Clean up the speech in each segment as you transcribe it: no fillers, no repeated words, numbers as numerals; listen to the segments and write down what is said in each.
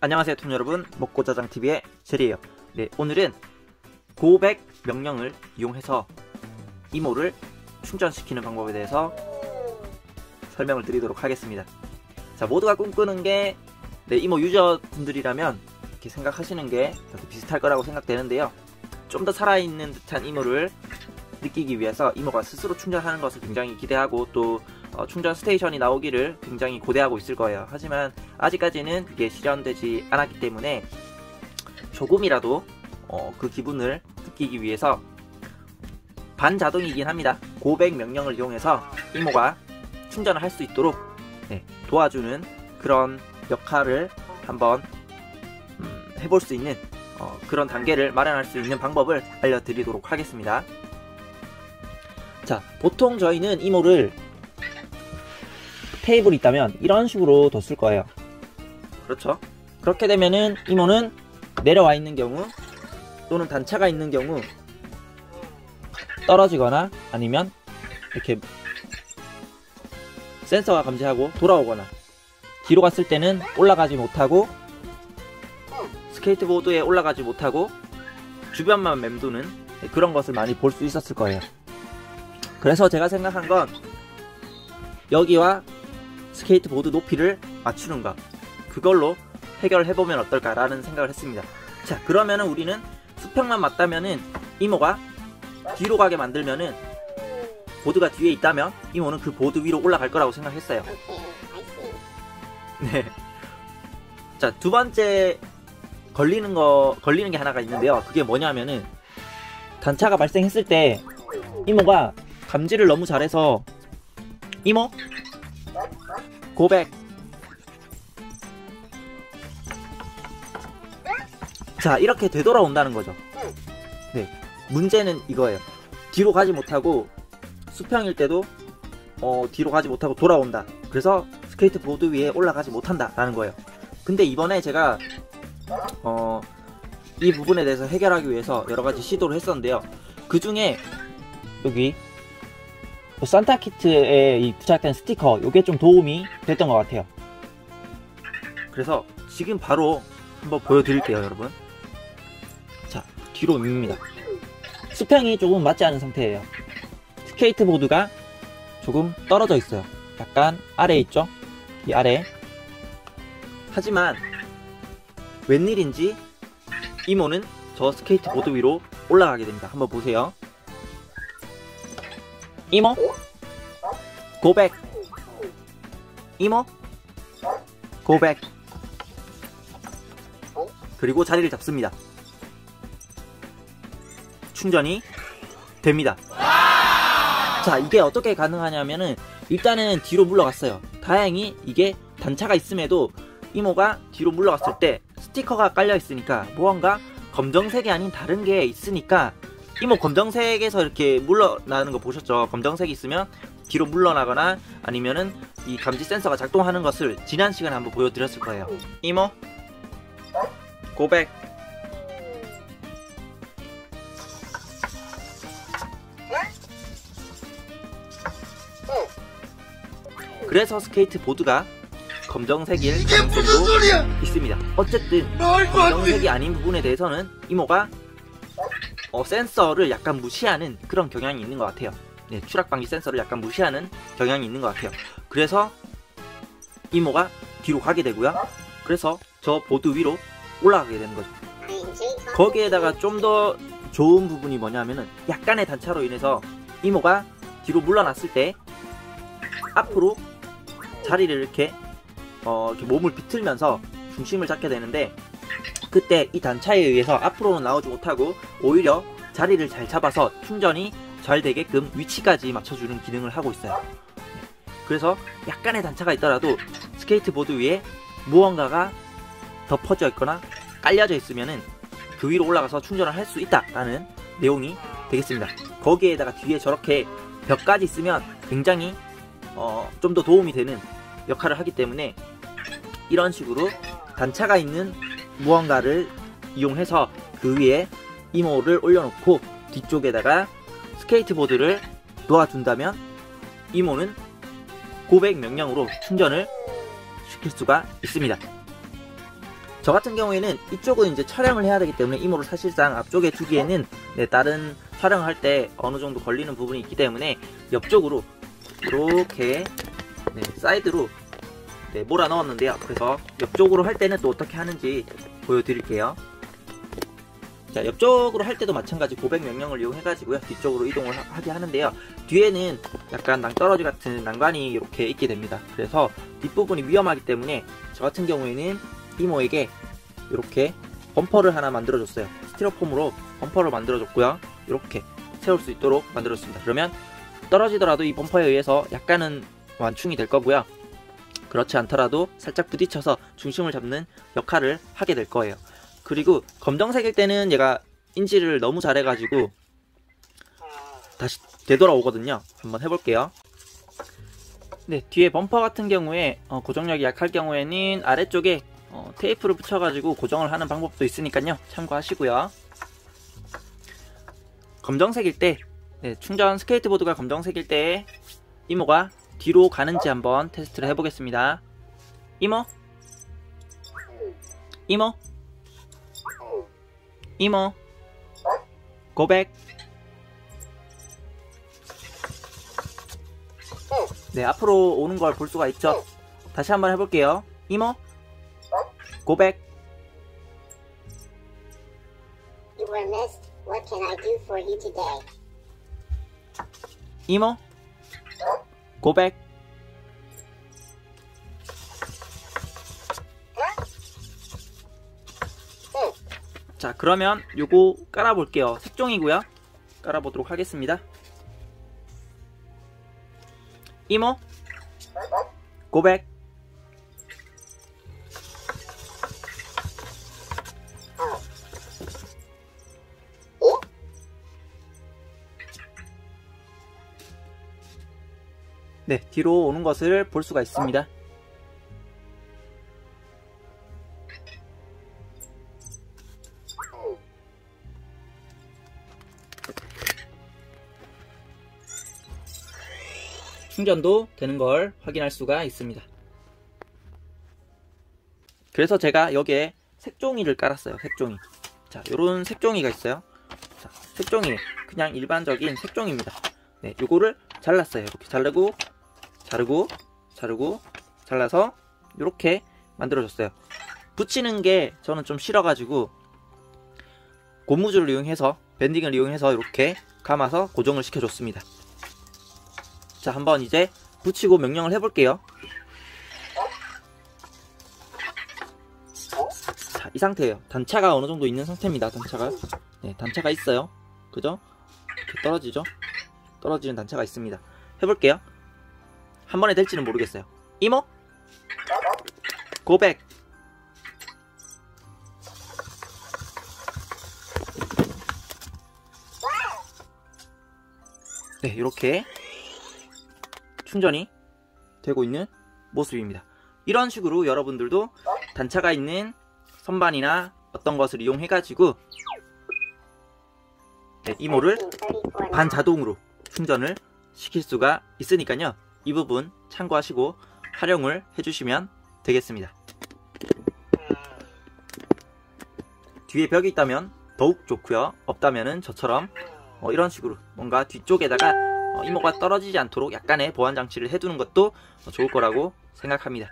안녕하세요 톤 여러분, 먹고자장TV의 제리에요. 네, 오늘은 고백 명령을 이용해서 이모를 충전시키는 방법에 대해서 설명을 드리도록 하겠습니다. 자, 모두가 꿈꾸는 게 이모 유저분들이라면 이렇게 생각하시는 게 비슷할 거라고 생각되는데요. 좀 더 살아있는 듯한 이모를 느끼기 위해서 이모가 스스로 충전하는 것을 굉장히 기대하고 또 충전 스테이션이 나오기를 굉장히 고대하고 있을 거예요. 하지만 아직까지는 그게 실현되지 않았기 때문에 조금이라도 그 기분을 느끼기 위해서 반자동이긴 합니다. 고백 명령을 이용해서 이모가 충전을 할 수 있도록 도와주는 그런 역할을 한번 해볼 수 있는 그런 단계를 마련할 수 있는 방법을 알려드리도록 하겠습니다. 자, 보통 저희는 이모를 테이블이 있다면 이런 식으로 뒀을 거예요. 그렇죠? 그렇게 되면은 이모는 내려와 있는 경우 또는 단차가 있는 경우 떨어지거나 아니면 이렇게 센서가 감지하고 돌아오거나 뒤로 갔을 때는 올라가지 못하고 스케이트보드에 올라가지 못하고 주변만 맴도는 그런 것을 많이 볼 수 있었을 거예요. 그래서 제가 생각한 건 여기와 스케이트보드 높이를 맞추는 것, 그걸로 해결해보면 어떨까라는 생각을 했습니다. 자, 그러면은 우리는 수평만 맞다면은 이모가 뒤로 가게 만들면은 보드가 뒤에 있다면 이모는 그 보드 위로 올라갈 거라고 생각했어요. 네. 자, 두 번째 걸리는 게 하나가 있는데요. 그게 뭐냐면은 단차가 발생했을 때 이모가 감지를 너무 잘해서 이모 고백, 자, 이렇게 되돌아온다는 거죠. 네, 문제는 이거예요. 뒤로 가지 못하고 수평일 때도 뒤로 가지 못하고 돌아온다. 그래서 스케이트보드 위에 올라가지 못한다 라는 거예요. 근데 이번에 제가 이 부분에 대해서 해결하기 위해서 여러가지 시도를 했었는데요. 그 중에 여기 산타키트에 부착된 스티커, 요게 좀 도움이 됐던 것 같아요. 그래서 지금 바로 한번 보여드릴게요, 여러분. 자, 뒤로 밉니다. 수평이 조금 맞지 않은 상태예요. 스케이트보드가 조금 떨어져 있어요. 약간 아래에 있죠? 이 아래. 하지만 웬일인지 이모는 저 스케이트보드 위로 올라가게 됩니다. 한번 보세요. 이모 고백, 이모 고백, 그리고 자리를 잡습니다. 충전이 됩니다. 자, 이게 어떻게 가능하냐면은 일단은 뒤로 물러갔어요. 다행히 이게 단차가 있음에도 이모가 뒤로 물러갔을 때 스티커가 깔려 있으니까 무언가 검정색이 아닌 다른 게 있으니까 이모 검정색에서 이렇게 물러나는 거 보셨죠? 검정색이 있으면 뒤로 물러나거나 아니면은 이 감지 센서가 작동하는 것을 지난 시간에 한번 보여드렸을 거예요. 이모 고백, 그래서 스케이트보드가 검정색일 가능성도 있습니다. 어쨌든 검정색이 아닌 부분에 대해서는 이모가 센서를 약간 무시하는 그런 경향이 있는 것 같아요. 네, 추락방지 센서를 약간 무시하는 경향이 있는 것 같아요. 그래서 이모가 뒤로 가게 되고요. 그래서 저 보드 위로 올라가게 되는 거죠. 거기에다가 좀 더 좋은 부분이 뭐냐면은 약간의 단차로 인해서 이모가 뒤로 물러났을 때 앞으로 자리를 이렇게 몸을 비틀면서 중심을 잡게 되는데 그때 이 단차에 의해서 앞으로는 나오지 못하고 오히려 자리를 잘 잡아서 충전이 잘 되게끔 위치까지 맞춰주는 기능을 하고 있어요. 그래서 약간의 단차가 있더라도 스케이트보드 위에 무언가가 덮어져 있거나 깔려져 있으면은 그 위로 올라가서 충전을 할 수 있다라는 내용이 되겠습니다. 거기에다가 뒤에 저렇게 벽까지 있으면 굉장히 좀 더 도움이 되는 역할을 하기 때문에 이런 식으로 단차가 있는 무언가를 이용해서 그 위에 이모를 올려놓고 뒤쪽에다가 스케이트보드를 놓아둔다면 이모는 고백 명령으로 충전을 시킬 수가 있습니다. 저 같은 경우에는 이쪽은 이제 촬영을 해야 되기 때문에 이모를 사실상 앞쪽에 두기에는 다른 촬영을 할 때 어느 정도 걸리는 부분이 있기 때문에 옆쪽으로 이렇게 사이드로 몰아 넣었는데요. 그래서 옆쪽으로 할 때는 또 어떻게 하는지 보여드릴게요. 자, 옆쪽으로 할 때도 마찬가지 고백 명령을 이용해 가지고요, 뒤쪽으로 이동을 하게 하는데요. 뒤에는 약간 낭떠러지 같은 난관이 이렇게 있게 됩니다. 그래서 뒷부분이 위험하기 때문에 저 같은 경우에는 이모에게 이렇게 범퍼를 하나 만들어줬어요. 스티로폼으로 범퍼를 만들어줬고요, 이렇게 세울 수 있도록 만들었습니다. 그러면 떨어지더라도 이 범퍼에 의해서 약간은 완충이 될 거고요, 그렇지 않더라도 살짝 부딪혀서 중심을 잡는 역할을 하게 될 거예요. 그리고 검정색일 때는 얘가 인지를 너무 잘해가지고 다시 되돌아오거든요. 한번 해볼게요. 네, 뒤에 범퍼 같은 경우에 고정력이 약할 경우에는 아래쪽에 테이프를 붙여가지고 고정을 하는 방법도 있으니까요, 참고하시고요. 검정색일 때, 충전 스케이트보드가 검정색일 때 이모가 뒤로 가는지 한번 테스트를 해보겠습니다. 이모? 이모? 이모? 고백? 네, 앞으로 오는 걸 볼 수가 있죠. 다시 한번 해볼게요. 이모? 고백? You were missed. What can I do for you today? 이모? 고백? 자, 그러면 요거 깔아볼게요. 색종이고요. 깔아보도록 하겠습니다. 이모? 고백? 네, 뒤로 오는 것을 볼 수가 있습니다. 충전도 되는 걸 확인할 수가 있습니다. 그래서 제가 여기에 색종이를 깔았어요. 색종이. 자, 요런 색종이가 있어요. 자, 색종이 그냥 일반적인 색종이입니다. 네, 요거를 잘랐어요. 이렇게 자르고 자르고 잘라서 이렇게 만들어줬어요. 붙이는 게 저는 좀 싫어가지고 고무줄을 이용해서, 밴딩을 이용해서 이렇게 감아서 고정을 시켜줬습니다. 자, 한번 이제 붙이고 명령을 해볼게요. 자, 이 상태예요. 단차가 어느 정도 있는 상태입니다. 단차가. 네, 단차가 있어요. 그죠? 이렇게 떨어지죠? 떨어지는 단차가 있습니다. 해볼게요. 한 번에 될지는 모르겠어요. 이모? 고백! 네, 이렇게 충전이 되고 있는 모습입니다. 이런 식으로 여러분들도 단차가 있는 선반이나 어떤 것을 이용해가지고 이모를 반자동으로 충전을 시킬 수가 있으니까요, 이 부분 참고하시고 활용을 해주시면 되겠습니다. 뒤에 벽이 있다면 더욱 좋고요, 없다면은 저처럼 이런 식으로 뭔가 뒤쪽에다가 이모가 떨어지지 않도록 약간의 보완장치를 해두는 것도 좋을 거라고 생각합니다.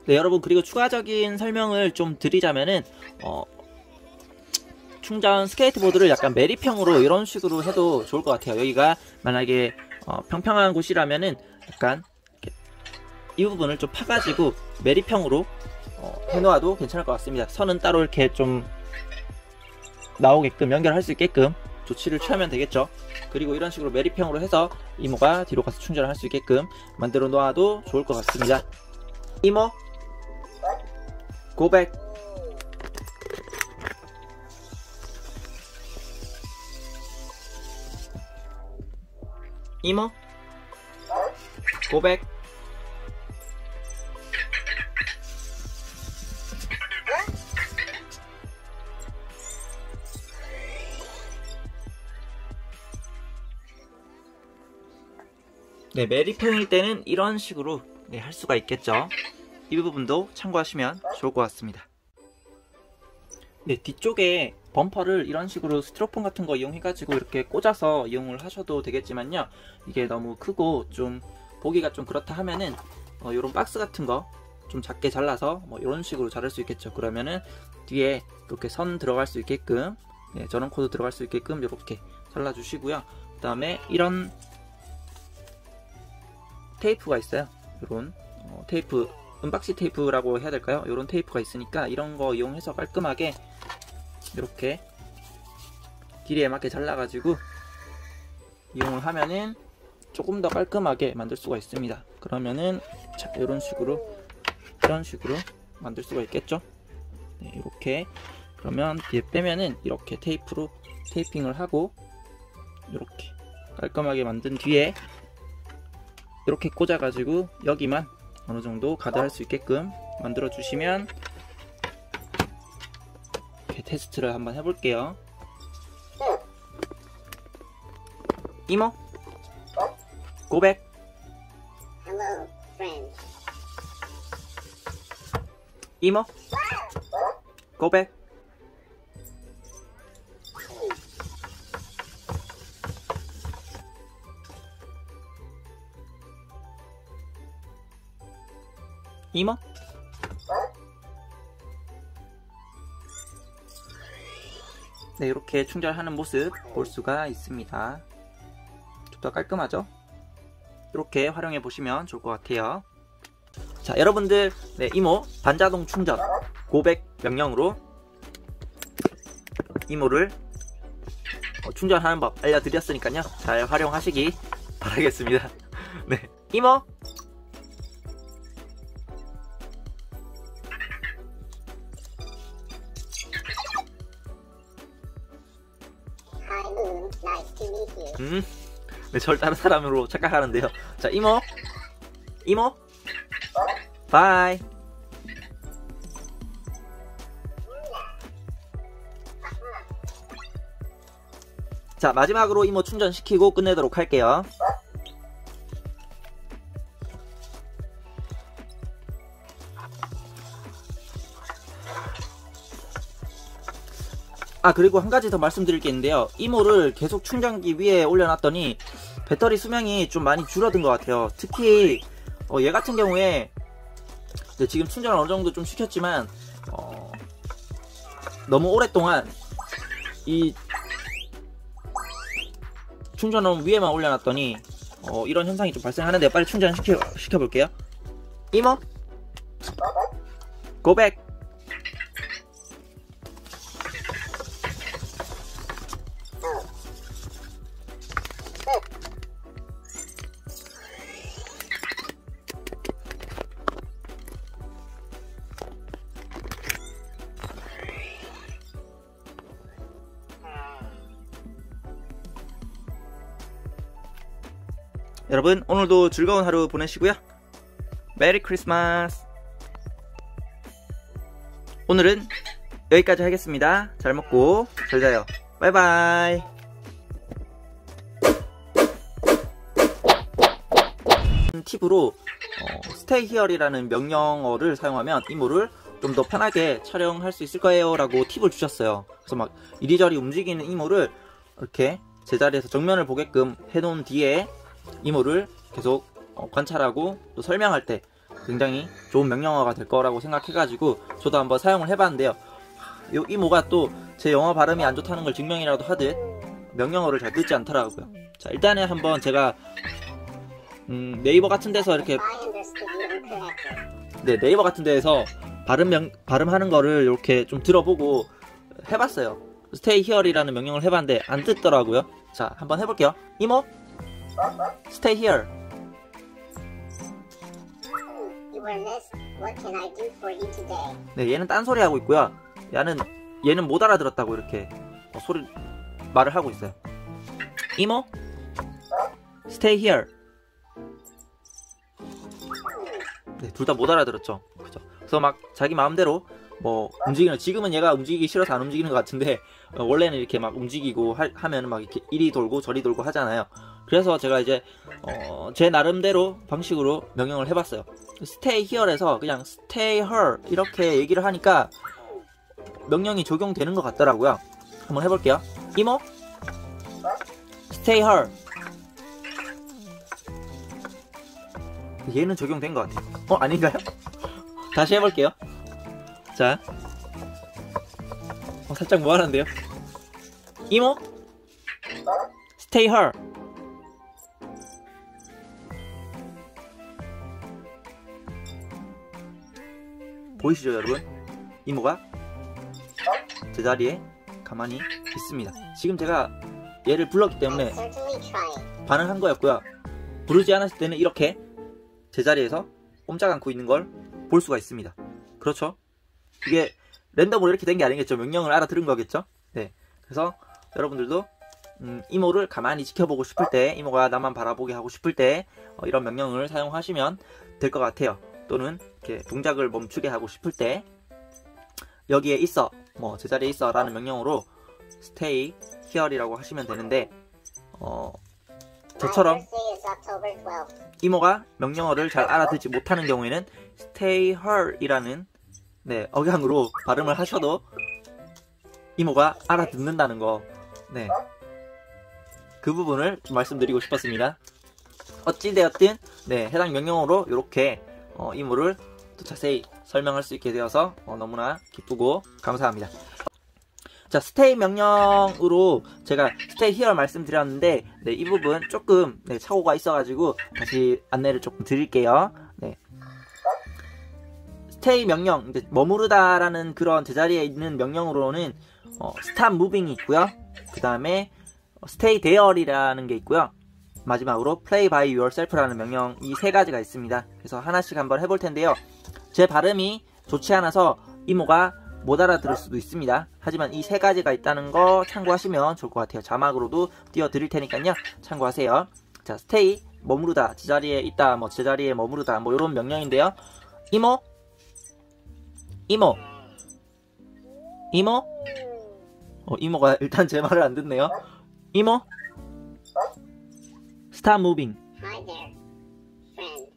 네, 여러분, 그리고 추가적인 설명을 좀 드리자면은 충전 스케이트보드를 약간 메리평으로 이런 식으로 해도 좋을 것 같아요. 여기가 만약에 평평한 곳이라면은 약간 이 부분을 좀 파가지고 메리평으로 해놓아도 괜찮을 것 같습니다. 선은 따로 이렇게 좀 나오게끔, 연결할 수 있게끔 조치를 취하면 되겠죠. 그리고 이런 식으로 메리평으로 해서 이모가 뒤로 가서 충전을 할 수 있게끔 만들어 놓아도 좋을 것 같습니다. 이모? 고백! 이모? 고백? 네, 메리평일 때는 이런 식으로 할 수가 있겠죠. 이 부분도 참고하시면 좋을 것 같습니다. 네, 뒤쪽에 범퍼를 이런 식으로 스티로폼 같은 거 이용해가지고 이렇게 꽂아서 이용을 하셔도 되겠지만요, 이게 너무 크고 좀 보기가 좀 그렇다 하면은 이런 박스 같은 거 좀 작게 잘라서 뭐 이런 식으로 자를 수 있겠죠. 그러면은 뒤에 이렇게 선 들어갈 수 있게끔, 네, 전원 코드 들어갈 수 있게끔 이렇게 잘라 주시고요. 그 다음에 이런 테이프가 있어요. 이런 테이프, 은박시 테이프라고 해야 될까요? 이런 테이프가 있으니까 이런 거 이용해서 깔끔하게 이렇게 길이에 맞게 잘라가지고 이용을 하면은 조금 더 깔끔하게 만들 수가 있습니다. 그러면은 자, 이런 식으로 만들 수가 있겠죠. 네, 이렇게. 그러면 뒤에 빼면은 이렇게 테이프로 테이핑을 하고 이렇게 깔끔하게 만든 뒤에 이렇게 꽂아가지고 여기만 어느 정도 가드할 수 있게끔 만들어 주시면, 이렇게 테스트를 한번 해볼게요. 이모, 고백. Hello, friend. 이모, 고백. 이모. 네, 이렇게 충전하는 모습 볼 수가 있습니다. 좀 더 깔끔하죠? 이렇게 활용해 보시면 좋을 것 같아요. 자, 여러분들, 네, 이모 반자동 충전 고백 명령으로 이모를 충전하는 법 알려드렸으니까요, 잘 활용하시기 바라겠습니다. 네, 이모. Hi, Moon. Nice to meet you. 네, 절 다른 사람으로 착각하는데요. 자, 이모, 바이. 자, 마지막으로 이모 충전시키고 끝내도록 할게요. 아, 그리고 한 가지 더 말씀드릴 게 있는데요, 이모를 계속 충전기 위에 올려놨더니 배터리 수명이 좀 많이 줄어든 것 같아요. 특히 얘 같은 경우에 지금 충전을 어느 정도 좀 시켰지만 너무 오랫동안 이 충전원 위에만 올려놨더니 이런 현상이 좀 발생하는데, 빨리 충전시켜볼게요. 이모, 고백. 여러분, 오늘도 즐거운 하루 보내시고요. 메리 크리스마스. 오늘은 여기까지 하겠습니다. 잘 먹고 잘 자요. 바이바이. 팁으로 stay here이라는 명령어를 사용하면 이모를 좀 더 편하게 촬영할 수 있을 거예요 라고 팁을 주셨어요. 그래서 막 이리저리 움직이는 이모를 이렇게 제자리에서 정면을 보게끔 해놓은 뒤에 이모를 계속 관찰하고 또 설명할 때 굉장히 좋은 명령어가 될 거라고 생각해가지고 저도 한번 사용을 해봤는데요, 이 이모가 또 제 영어 발음이 안 좋다는 걸 증명이라도 하듯 명령어를 잘 듣지 않더라고요. 자, 일단은 한번 제가 네이버 같은 데서 이렇게 I understood you incorrectly. 네, 네이버 같은 데에서 발음하는 거를 이렇게 좀 들어보고 해봤어요. stay here이라는 명령을 해봤는데 안 듣더라고요. 자, 한번 해볼게요. 이모, stay here. You were missed. What can I do for you today? 네, 얘는 딴소리 하고 있고요. 얘는 못 알아들었다고 이렇게 말을 하고 있어요. 이모, stay here. 네, 둘 다 못 알아들었죠. 그죠? 그래서 막 자기 마음대로 뭐 움직이는, 지금은 얘가 움직이기 싫어서 안 움직이는 것 같은데 원래는 이렇게 막 움직이고 하면은 막 이렇게 이리 돌고 저리 돌고 하잖아요. 그래서 제가 이제 제 나름대로 방식으로 명령을 해봤어요. stay here에서 그냥 stay her 이렇게 얘기를 하니까 명령이 적용되는 것 같더라고요. 한번 해볼게요. 이모 stay her. 얘는 적용된 것 같아요. 아닌가요? 다시 해볼게요. 자, 살짝 무한한데요. 이모 stay her. 보이시죠 여러분? 이모가 제자리에 가만히 있습니다. 지금 제가 얘를 불렀기 때문에 반응한 거였고요. 부르지 않았을 때는 이렇게 제자리에서 꼼짝 않고 있는 걸 볼 수가 있습니다. 그렇죠? 이게 랜덤으로 이렇게 된 게 아니겠죠. 명령을 알아들은 거겠죠. 네, 그래서 여러분들도 이모를 가만히 지켜보고 싶을 때, 이모가 나만 바라보게 하고 싶을 때 이런 명령을 사용하시면 될 것 같아요. 또는 이렇게 동작을 멈추게 하고 싶을 때 여기에 있어, 제자리에 있어 라는 명령으로 stay here이라고 하시면 되는데 저처럼 이모가 명령어를 잘 알아듣지 못하는 경우에는 stay her 이라는 억양으로 발음을 하셔도 이모가 알아듣는다는 거, 그 부분을 좀 말씀드리고 싶었습니다. 어찌되었든 해당 명령어로 이렇게 이모를 또 자세히 설명할 수 있게 되어서 너무나 기쁘고 감사합니다. 자, stay 명령으로 제가 stay here 말씀드렸는데 이 부분 조금 착오가 있어가지고 다시 안내를 조금 드릴게요. stay 명령, 머무르다라는 그런 제자리에 있는 명령으로는 stop moving이 있고요. 그 다음에 stay there이라는 게 있고요. 마지막으로 play by yourself라는 명령, 이 세 가지가 있습니다. 그래서 하나씩 한번 해볼 텐데요. 제 발음이 좋지 않아서 이모가 못 알아들을 수도 있습니다. 하지만 이 세 가지가 있다는 거 참고하시면 좋을 것 같아요. 자막으로도 띄워드릴 테니까요. 참고하세요. 자, stay, 머무르다, 제자리에 있다, 제자리에 머무르다, 이런 명령인데요. 이모, 이모, 이모, 이모가 일단 제 말을 안 듣네요. 이모, stop moving. Hi there, friend.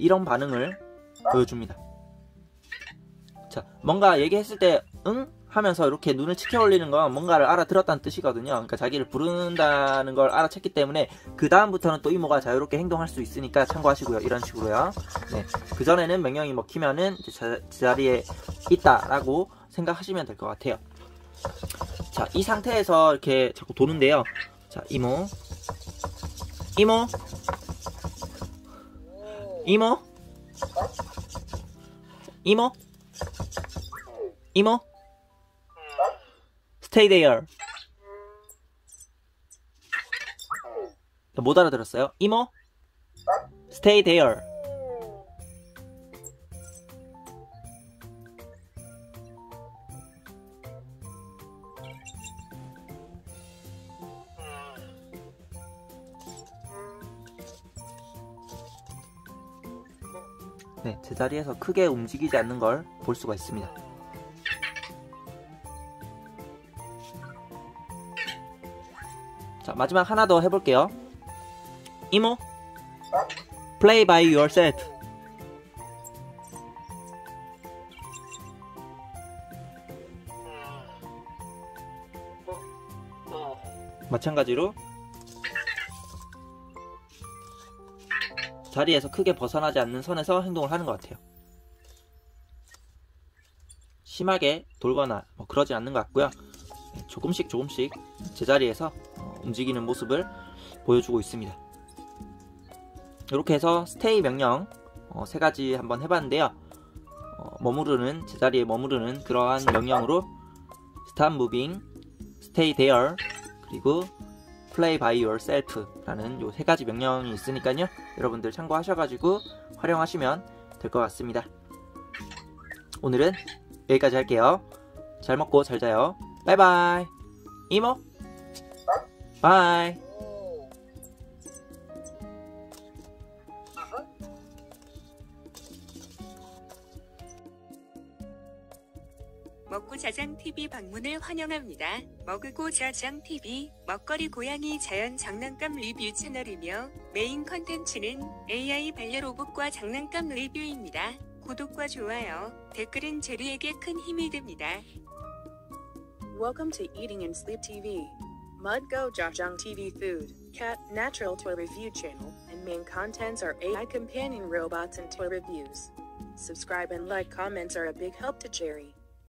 이런 반응을 보여줍니다. 자, 뭔가 얘기했을 때 응? 하면서 이렇게 눈을 치켜 올리는 건 뭔가를 알아들었다는 뜻이거든요. 그러니까 자기를 부른다는 걸 알아챘기 때문에 그 다음부터는 또 이모가 자유롭게 행동할 수 있으니까 참고하시고요. 이런 식으로요. 그 전에는 명령이 먹히면은 제자리에 있다라고 생각하시면 될 것 같아요. 자, 이 상태에서 이렇게 자꾸 도는데요. 자, 이모, 이모, 이모, 이모, 이모, stay there. 못 알아들었어요? 이모, stay there. 제자리에서 크게 움직이지 않는 걸 볼 수가 있습니다. 자, 마지막 하나 더 해볼게요. 이모, play by yourself. 마찬가지로 자리에서 크게 벗어나지 않는 선에서 행동을 하는 것 같아요. 심하게 돌거나 그러지 않는 것 같고요. 조금씩 제자리에서 움직이는 모습을 보여주고 있습니다. 이렇게 해서 stay 명령 세 가지 한번 해봤는데요. 머무르는, 제자리에 머무르는 그러한 명령으로 stop moving, stay there, 그리고 play by yourself 라는 요 세 가지 명령이 있으니까요. 여러분들 참고하셔가지고 활용하시면 될 것 같습니다. 오늘은 여기까지 할게요. 잘 먹고 잘 자요. 바이바이. 이모, 바이. 먹고 자장TV 방문을 환영합니다. 먹고 자장TV, 먹거리 고양이 자연 장난감 리뷰 채널이며 메인 컨텐츠는 AI 반려로봇과 장난감 리뷰입니다. 구독과 좋아요, 댓글은 제리에게 큰 힘이 됩니다. Welcome to Eating and Sleep TV. Mudgo Jajang TV Food, Cat, Natural Toy Review Channel, and main contents are AI companion robots and toy reviews. Subscribe and like comments are a big help to Jerry.